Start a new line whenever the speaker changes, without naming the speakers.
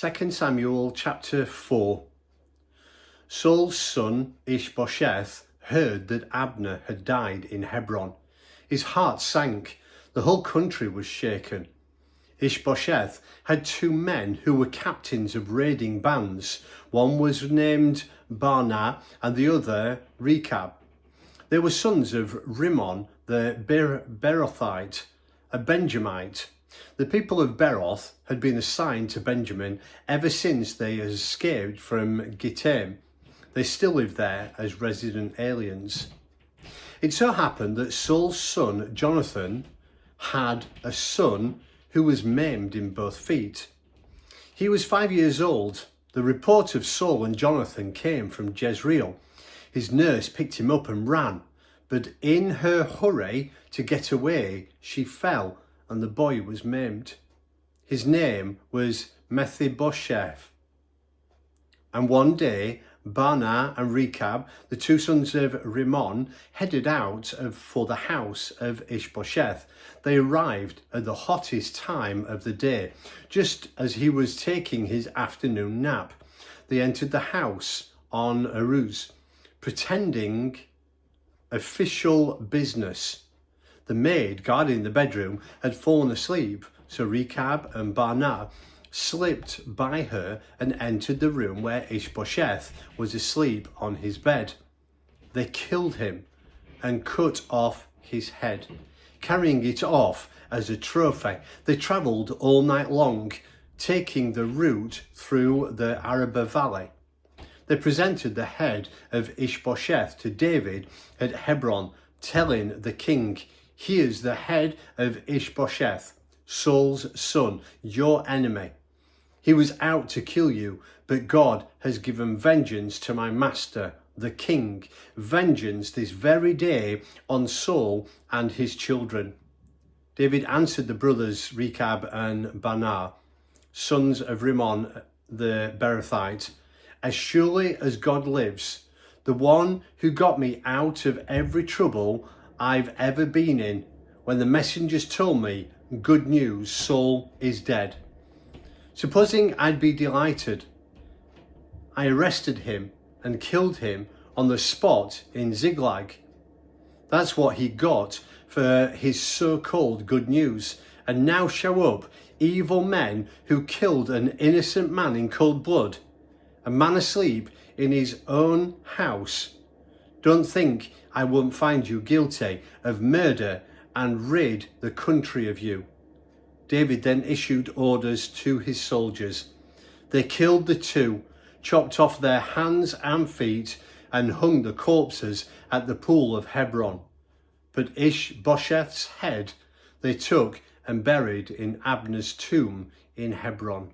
2 Samuel chapter 4. Saul's son Ish-Bosheth heard that Abner had died in Hebron. His heart sank. The whole country was shaken. Ish-Bosheth had two men who were captains of raiding bands. One was named Baanah and the other Recab. They were sons of Rimmon the Beerothite, a Benjaminite. The people of Beeroth had been assigned to Benjamin ever since they escaped from Gittaim. They still lived there as resident aliens. It so happened that Saul's son Jonathan had a son who was maimed in both feet. He was 5 years old. The report of Saul and Jonathan came from Jezreel. His nurse picked him up and ran, but in her hurry to get away, she fell and the boy was maimed. His name was Mephibosheth. And one day, Baanah and Recab, the two sons of Rimmon, headed out for the house of Ish-Bosheth. They arrived at the hottest time of the day, just as he was taking his afternoon nap. They entered the house on a ruse, pretending official business. The maid guarding the bedroom had fallen asleep, so Recab and Baanah slipped by her and entered the room where Ish-Bosheth was asleep on his bed. They killed him and cut off his head, carrying it off as a trophy. They travelled all night long, taking the route through the Arabah Valley. They presented the head of Ish-Bosheth to David at Hebron, telling the king, "Here's the head of Ish-Bosheth, Saul's son, your enemy. He was out to kill you, but God has given vengeance to my master, the king, vengeance this very day on Saul and his children." David answered the brothers Recab and Baanah, sons of Rimmon the Beerothite, "As surely as God lives, the one who got me out of every trouble I've ever been in, when the messengers told me, 'Good news, Saul is dead.' Supposing I'd be delighted, I arrested him and killed him on the spot in Ziklag. That's what he got for his so-called good news. And now show up evil men who killed an innocent man in cold blood, a man asleep in his own house. Don't think I won't find you guilty of murder and rid the country of you." David then issued orders to his soldiers. They killed the two, chopped off their hands and feet, and hung the corpses at the pool of Hebron. But Ish-Bosheth's head they took and buried in Abner's tomb in Hebron.